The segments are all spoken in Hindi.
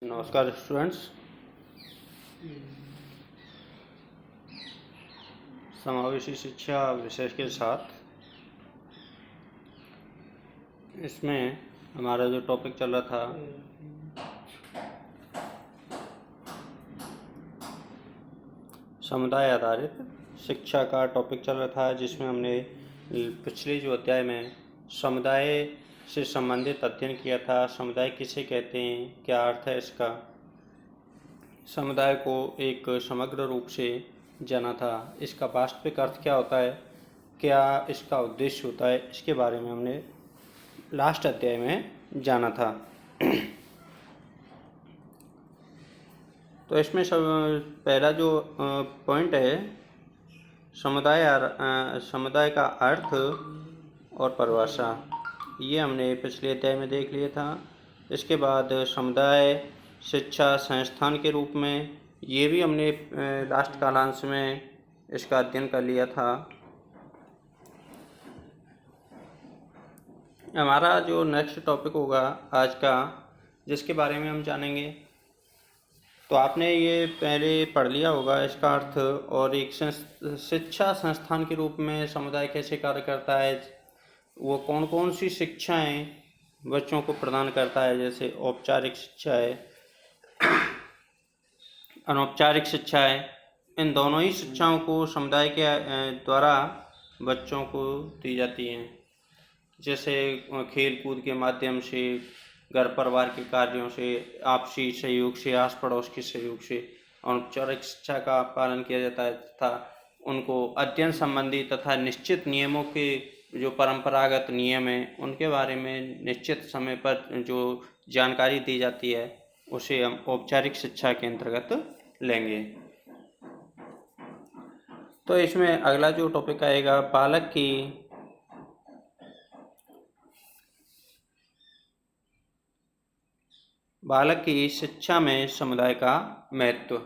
नमस्कार स्टूडेंट्स। समावेशी शिक्षा विषय के साथ इसमें हमारा जो टॉपिक चल रहा था समुदाय आधारित शिक्षा का टॉपिक चल रहा था, जिसमें हमने पिछले जो अध्याय में समुदाय से संबंधित अध्ययन किया था। समुदाय किसे कहते हैं, क्या अर्थ है इसका, समुदाय को एक समग्र रूप से जाना था, इसका वास्तविक अर्थ क्या होता है, क्या इसका उद्देश्य होता है, इसके बारे में हमने लास्ट अध्याय में जाना था। तो इसमें सब पहला जो पॉइंट है समुदाय का अर्थ और परिभाषा, ये हमने पिछले अध्याय में देख लिया था। इसके बाद समुदाय शिक्षा संस्थान के रूप में, ये भी हमने लास्ट कालांश में इसका अध्ययन कर लिया था। हमारा जो नेक्स्ट टॉपिक होगा आज का, जिसके बारे में हम जानेंगे, तो आपने ये पहले पढ़ लिया होगा इसका अर्थ। और एक शिक्षा संस्थान के रूप में समुदाय कैसे कार्य करता है, वो कौन कौन सी शिक्षाएं बच्चों को प्रदान करता है, जैसे औपचारिक शिक्षा है, अनौपचारिक शिक्षा है। इन दोनों ही शिक्षाओं को समुदाय के द्वारा बच्चों को दी जाती हैं, जैसे खेल कूद के माध्यम से, घर परिवार के कार्यों से, आपसी सहयोग से, आस पड़ोस के सहयोग से अनौपचारिक शिक्षा का पालन किया जाता है तथा उनको अध्ययन संबंधी तथा निश्चित नियमों के जो परंपरागत नियम हैं उनके बारे में निश्चित समय पर जो जानकारी दी जाती है उसे हम औपचारिक शिक्षा के अंतर्गत लेंगे। तो इसमें अगला जो टॉपिक आएगा बालक की शिक्षा में समुदाय का महत्व।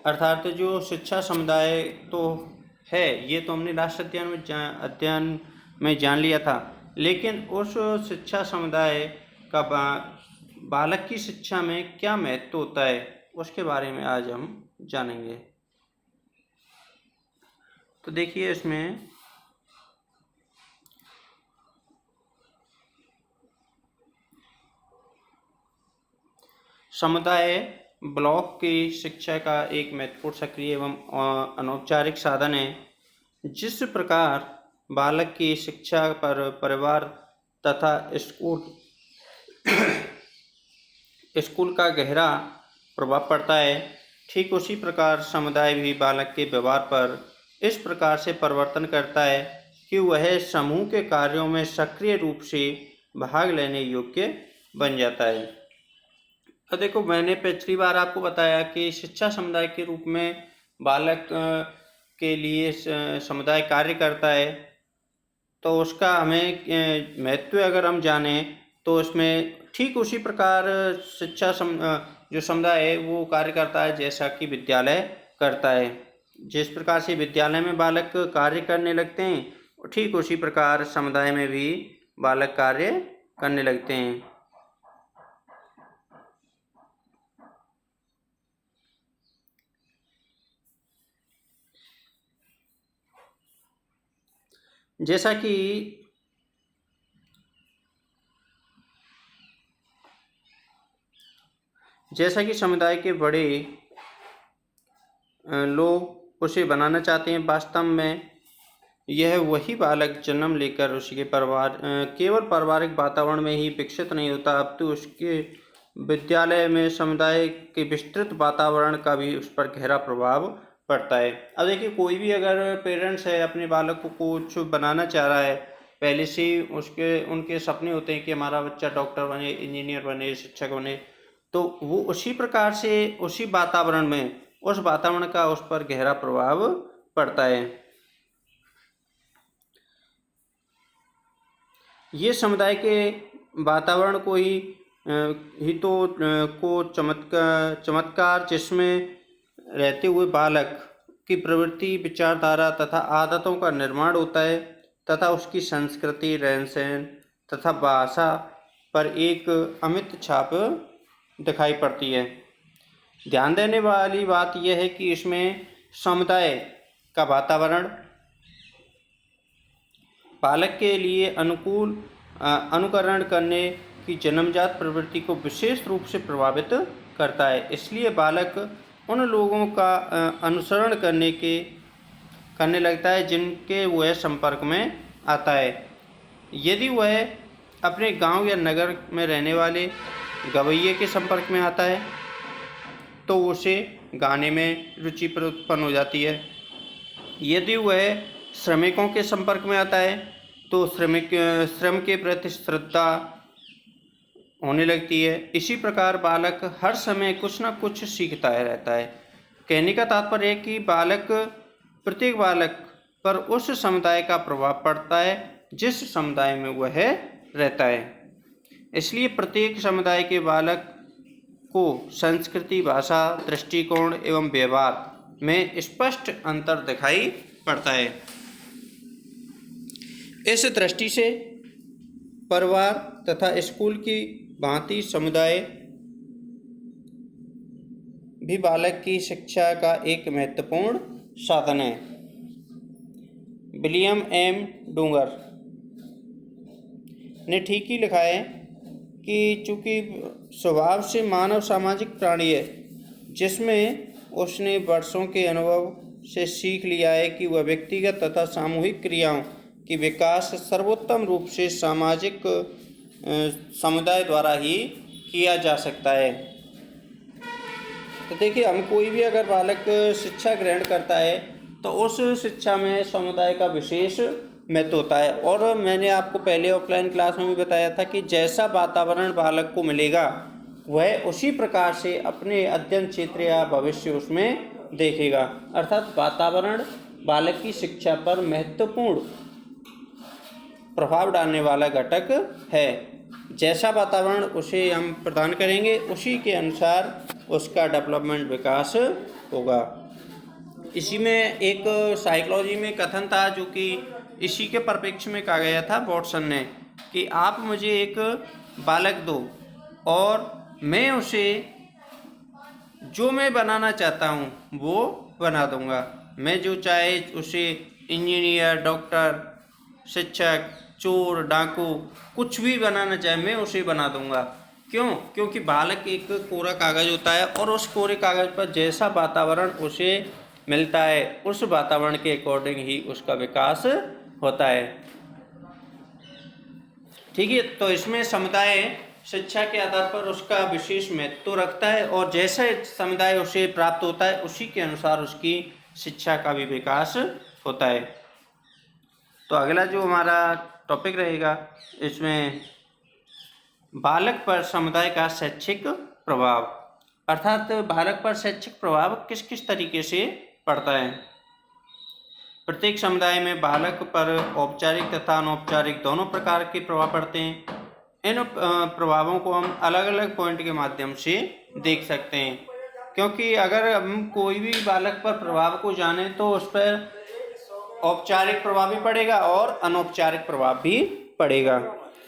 अर्थात जो शिक्षा समुदाय तो है, ये तो हमने लास्ट अध्ययन में जान लिया था, लेकिन उस शिक्षा समुदाय का बालक की शिक्षा में क्या महत्व होता है उसके बारे में आज हम जानेंगे। तो देखिए, इसमें समुदाय ब्लॉक की शिक्षा का एक महत्वपूर्ण सक्रिय एवं अनौपचारिक साधन है। जिस प्रकार बालक की शिक्षा पर परिवार तथा स्कूल का गहरा प्रभाव पड़ता है, ठीक उसी प्रकार समुदाय भी बालक के व्यवहार पर इस प्रकार से परिवर्तन करता है कि वह समूह के कार्यों में सक्रिय रूप से भाग लेने योग्य बन जाता है। तो देखो, मैंने पिछली बार आपको बताया कि शिक्षा समुदाय के रूप में बालक के लिए समुदाय कार्य करता है, तो उसका हमें महत्व अगर हम जाने तो उसमें ठीक उसी प्रकार शिक्षा जो समुदाय है वो कार्य करता है जैसा कि विद्यालय करता है। जिस प्रकार से विद्यालय में बालक कार्य करने लगते हैं, ठीक उसी प्रकार समुदाय में भी बालक कार्य करने लगते हैं। जैसा कि समुदाय के बड़े लोग उसे बनाना चाहते हैं, वास्तव में यह वही बालक जन्म लेकर उसके केवल पारिवारिक वातावरण में ही विकसित नहीं होता, अब तो उसके विद्यालय में समुदाय के विस्तृत वातावरण का भी उस पर गहरा प्रभाव पड़ता है। अब देखिए, कोई भी अगर पेरेंट्स है अपने बालक को कुछ बनाना चाह रहा है, पहले से उनके सपने होते हैं कि हमारा बच्चा डॉक्टर बने, इंजीनियर बने, शिक्षक बने, तो वो उसी प्रकार से उसी वातावरण में उस वातावरण का उस पर गहरा प्रभाव पड़ता है। ये समुदाय के वातावरण को चमत्कार जिसमें रहते हुए बालक की प्रवृत्ति, विचारधारा तथा आदतों का निर्माण होता है तथा उसकी संस्कृति, रहन सहन तथा भाषा पर एक अमिट छाप दिखाई पड़ती है। ध्यान देने वाली बात यह है कि इसमें समुदाय का वातावरण बालक के लिए अनुकरण करने की जन्मजात प्रवृत्ति को विशेष रूप से प्रभावित करता है। इसलिए बालक उन लोगों का अनुसरण करने लगता है जिनके वह संपर्क में आता है। यदि वह अपने गांव या नगर में रहने वाले गवैये के संपर्क में आता है तो उसे गाने में रुचि उत्पन्न हो जाती है। यदि वह श्रमिकों के संपर्क में आता है तो श्रम के प्रति श्रद्धा होने लगती है। इसी प्रकार बालक हर समय कुछ न कुछ सीखता रहता है। कहने का तात्पर्य है कि प्रत्येक बालक पर उस समुदाय का प्रभाव पड़ता है जिस समुदाय में वह रहता है। इसलिए प्रत्येक समुदाय के बालक को संस्कृति, भाषा, दृष्टिकोण एवं व्यवहार में स्पष्ट अंतर दिखाई पड़ता है। इस दृष्टि से परिवार तथा स्कूल की भांति समुदाय भी बालक की शिक्षा का एक महत्वपूर्ण साधन है। विलियम एम डूंगर ने ठीक ही लिखा है कि चूंकि स्वभाव से मानव सामाजिक प्राणी है, जिसमें उसने वर्षों के अनुभव से सीख लिया है कि वह व्यक्तिगत तथा सामूहिक क्रियाओं की विकास सर्वोत्तम रूप से सामाजिक समुदाय द्वारा ही किया जा सकता है। तो देखिए, हम कोई भी अगर बालक शिक्षा ग्रहण करता है तो उस शिक्षा में समुदाय का विशेष महत्व होता है। और मैंने आपको पहले ऑफलाइन क्लास में भी बताया था कि जैसा वातावरण बालक को मिलेगा वह उसी प्रकार से अपने अध्ययन क्षेत्र या भविष्य उसमें देखेगा। अर्थात वातावरण बालक की शिक्षा पर महत्वपूर्ण प्रभाव डालने वाला घटक है। जैसा वातावरण उसे हम प्रदान करेंगे उसी के अनुसार उसका डेवलपमेंट विकास होगा। इसी में एक साइकोलॉजी में कथन था जो कि इसी के परिप्रेक्ष्य में कहा गया था वॉटसन ने कि आप मुझे एक बालक दो और मैं उसे जो मैं बनाना चाहता हूँ वो बना दूँगा। मैं जो चाहे उसे इंजीनियर, डॉक्टर, शिक्षक, चोर, डाकू कुछ भी बनाना चाहे मैं उसे बना दूँगा। क्यों? क्योंकि बालक एक कोरा कागज़ होता है और उस कोरे कागज़ पर जैसा वातावरण उसे मिलता है उस वातावरण के अकॉर्डिंग ही उसका विकास होता है। ठीक है, तो इसमें समुदाय शिक्षा के आधार पर उसका विशेष महत्व रखता है और जैसे समुदाय उसे प्राप्त होता है उसी के अनुसार उसकी शिक्षा का भी विकास होता है। तो अगला जो हमारा टॉपिक रहेगा इसमें बालक पर समुदाय का शैक्षिक प्रभाव, अर्थात बालक पर शैक्षिक प्रभाव किस किस तरीके से पड़ता है। प्रत्येक समुदाय में बालक पर औपचारिक तथा अनौपचारिक दोनों प्रकार के प्रभाव पड़ते हैं। इन प्रभावों को हम अलग अलग पॉइंट के माध्यम से देख सकते हैं, क्योंकि अगर हम कोई भी बालक पर प्रभाव को जाने तो उस पर औपचारिक प्रभाव भी पड़ेगा और अनौपचारिक प्रभाव भी पड़ेगा।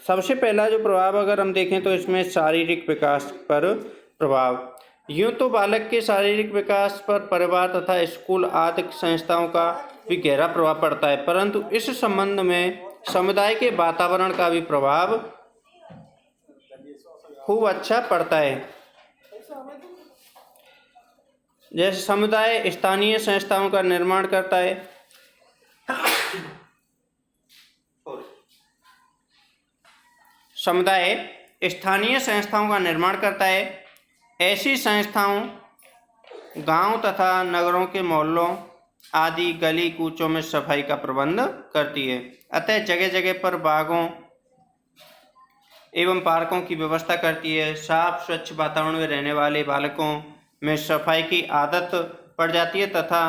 सबसे पहला जो प्रभाव अगर हम देखें तो इसमें शारीरिक विकास पर प्रभाव। यूँ तो बालक के शारीरिक विकास पर परिवार तथा स्कूल आदि संस्थाओं का भी गहरा प्रभाव पड़ता है, परंतु इस संबंध में समुदाय के वातावरण का भी प्रभाव खूब अच्छा पड़ता है। जैसे समुदाय स्थानीय संस्थाओं का निर्माण करता है। समुदाय स्थानीय संस्थाओं का निर्माण करता है। ऐसी संस्थाओं गांव तथा नगरों के मोहल्लों आदि गली कूचों में सफाई का प्रबंध करती है। अतः जगह जगह पर बागों एवं पार्कों की व्यवस्था करती है। साफ स्वच्छ वातावरण में रहने वाले बालकों में सफाई की आदत पड़ जाती है तथा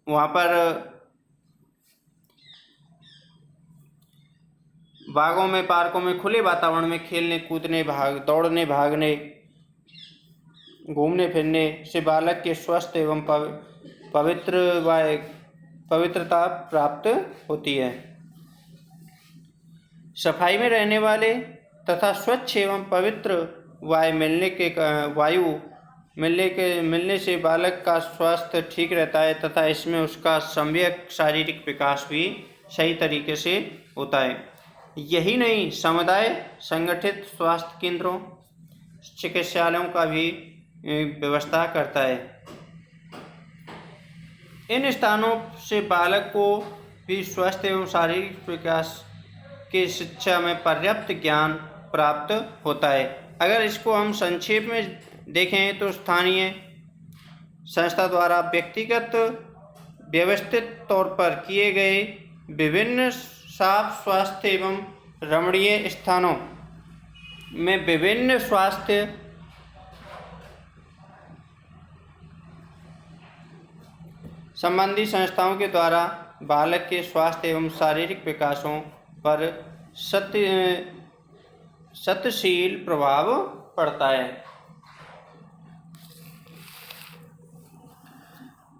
वहाँ पर बागों में, पार्कों में, खुले वातावरण में खेलने, कूदने, दौड़ने, भागने, घूमने फिरने से बालक के स्वस्थ एवं पवित्रता प्राप्त होती है। सफाई में रहने वाले तथा स्वच्छ एवं पवित्र वायु मिलने से बालक का स्वास्थ्य ठीक रहता है तथा इसमें उसका सम्यक शारीरिक विकास भी सही तरीके से होता है। यही नहीं, समुदाय संगठित स्वास्थ्य केंद्रों, चिकित्सालयों का भी व्यवस्था करता है। इन स्थानों से बालक को भी स्वस्थ एवं शारीरिक विकास की शिक्षा में पर्याप्त ज्ञान प्राप्त होता है। अगर इसको हम संक्षेप में देखें तो स्थानीय संस्था द्वारा व्यक्तिगत व्यवस्थित तौर पर किए गए विभिन्न साफ स्वास्थ्य एवं रमणीय स्थानों में विभिन्न स्वास्थ्य संबंधी संस्थाओं के द्वारा बालक के स्वास्थ्य एवं शारीरिक विकासों पर सत्यशील प्रभाव पड़ता है।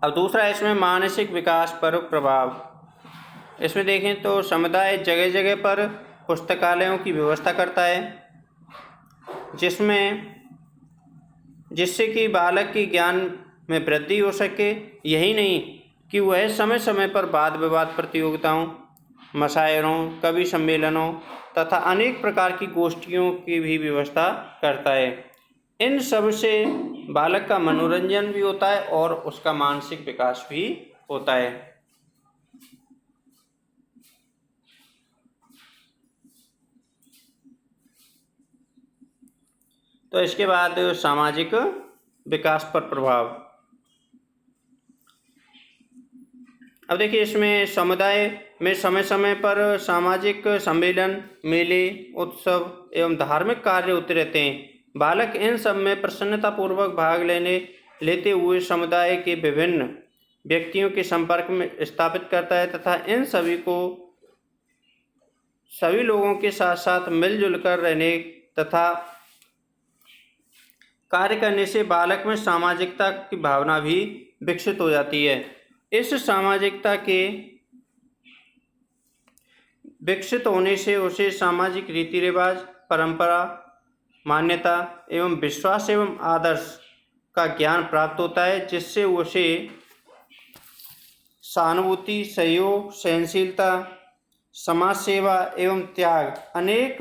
अब दूसरा इसमें मानसिक विकास पर प्रभाव। इसमें देखें तो समुदाय जगह जगह पर पुस्तकालयों की व्यवस्था करता है जिससे कि बालक की ज्ञान में वृद्धि हो सके। यही नहीं कि वह समय समय पर वाद विवाद प्रतियोगिताओं, मशायरों, कवि सम्मेलनों तथा अनेक प्रकार की गोष्ठियों की भी व्यवस्था करता है। इन सब से बालक का मनोरंजन भी होता है और उसका मानसिक विकास भी होता है। तो इसके बाद सामाजिक विकास पर प्रभाव। अब देखिए, इसमें समुदाय में समय समय पर सामाजिक सम्मेलन, मेले, उत्सव एवं धार्मिक कार्य होते रहते हैं। बालक इन सब में प्रसन्नतापूर्वक भाग लेते हुए समुदाय के विभिन्न व्यक्तियों के संपर्क में स्थापित करता है तथा इन सभी लोगों के साथ साथ मिलजुल कर रहने तथा कार्य करने से बालक में सामाजिकता की भावना भी विकसित हो जाती है। इस सामाजिकता के विकसित होने से उसे सामाजिक रीति रिवाज, परंपरा, मान्यता एवं विश्वास एवं आदर्श का ज्ञान प्राप्त होता है, जिससे उसे सहानुभूति, सहयोग, सहनशीलता, समाज सेवा एवं त्याग, अनेक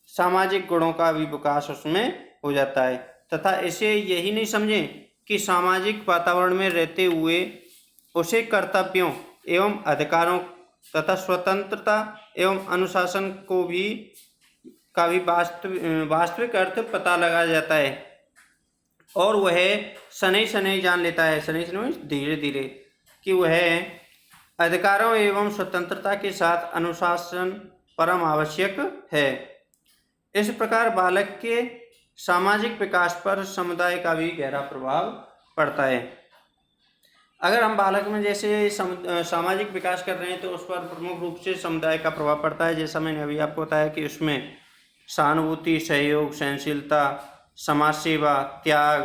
सामाजिक गुणों का भी विकास उसमें हो जाता है। तथा इसे यही नहीं समझें कि सामाजिक वातावरण में रहते हुए उसे कर्तव्यों एवं अधिकारों तथा स्वतंत्रता एवं अनुशासन का भी वास्तविक अर्थ पता लगाया जाता है और वह शनै शनै जान लेता है, शनै शनै धीरे धीरे, कि वह अधिकारों एवं स्वतंत्रता के साथ अनुशासन परम आवश्यक है। इस प्रकार बालक के सामाजिक विकास पर समुदाय का भी गहरा प्रभाव पड़ता है। अगर हम बालक में जैसे सामाजिक विकास कर रहे हैं तो उस पर प्रमुख रूप से समुदाय का प्रभाव पड़ता है। जैसा मैंने अभी आपको बताया कि उसमें सहानुभूति, सहयोग, सहनशीलता, समाज सेवा, त्याग,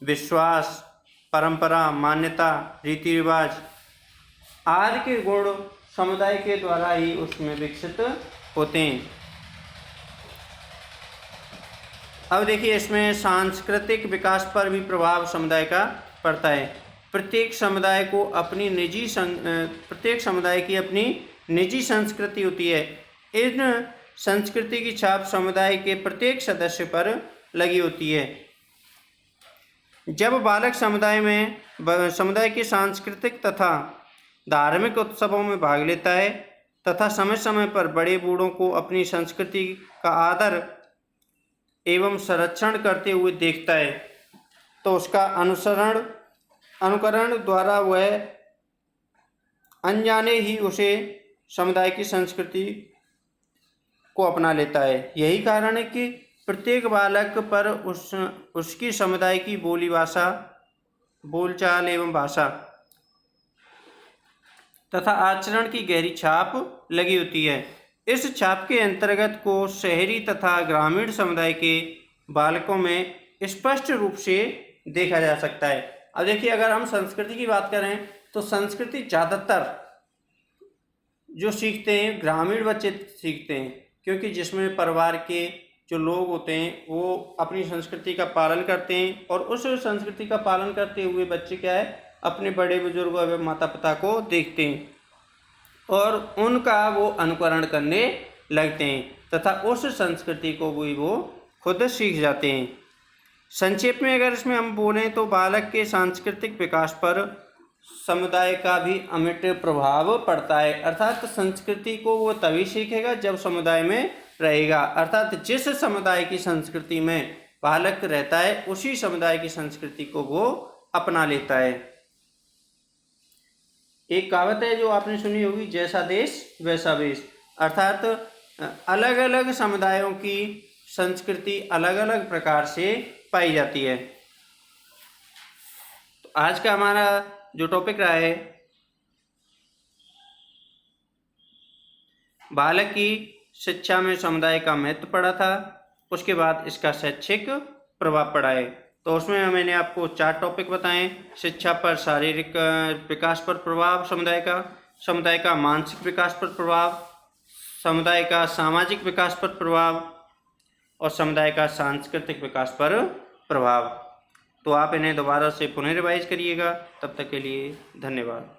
विश्वास, परंपरा, मान्यता, रीति रिवाज आदि के गुण समुदाय के द्वारा ही उसमें विकसित होते हैं। अब देखिए, इसमें सांस्कृतिक विकास पर भी प्रभाव समुदाय का पड़ता है। प्रत्येक समुदाय की अपनी निजी संस्कृति होती है। इन संस्कृति की छाप समुदाय के प्रत्येक सदस्य पर लगी होती है। जब बालक समुदाय के सांस्कृतिक तथा धार्मिक उत्सवों में भाग लेता है तथा समय समय पर बड़े बूढ़ों को अपनी संस्कृति का आदर एवं संरक्षण करते हुए देखता है तो उसका अनुकरण द्वारा वह अनजाने ही उसे समुदाय की संस्कृति को अपना लेता है। यही कारण है कि प्रत्येक बालक पर उसकी समुदाय की बोलचाल एवं भाषा तथा आचरण की गहरी छाप लगी होती है। इस छाप के अंतर्गत को शहरी तथा ग्रामीण समुदाय के बालकों में स्पष्ट रूप से देखा जा सकता है। अब देखिए, अगर हम संस्कृति की बात करें तो संस्कृति ज़्यादातर जो सीखते हैं ग्रामीण बच्चे सीखते हैं, क्योंकि जिसमें परिवार के जो लोग होते हैं वो अपनी संस्कृति का पालन करते हैं, और उस संस्कृति का पालन करते हुए बच्चे क्या है, अपने बड़े बुजुर्गों एवं माता पिता को देखते हैं और उनका वो अनुकरण करने लगते हैं तथा उस संस्कृति को भी वो खुद सीख जाते हैं। संक्षेप में अगर इसमें हम बोलें तो बालक के सांस्कृतिक विकास पर समुदाय का भी अमिट प्रभाव पड़ता है, अर्थात संस्कृति को वो तभी सीखेगा जब समुदाय में रहेगा, अर्थात जिस समुदाय की संस्कृति में बालक रहता है उसी समुदाय की संस्कृति को वो अपना लेता है। एक कहावत है जो आपने सुनी होगी, जैसा देश वैसा वेश, अर्थात अलग अलग समुदायों की संस्कृति अलग अलग प्रकार से पाई जाती है। तो आज का हमारा जो टॉपिक रहा है बालक की शिक्षा में समुदाय का महत्व पड़ा था, उसके बाद इसका शैक्षिक प्रभाव पड़ा है। तो उसमें मैंने आपको 4 टॉपिक बताएं। शिक्षा पर शारीरिक विकास पर प्रभाव समुदाय का मानसिक विकास पर प्रभाव, समुदाय का सामाजिक विकास पर प्रभाव और समुदाय का सांस्कृतिक विकास पर प्रभाव। तो आप इन्हें दोबारा से पुनः रिवाइज करिएगा। तब तक के लिए धन्यवाद।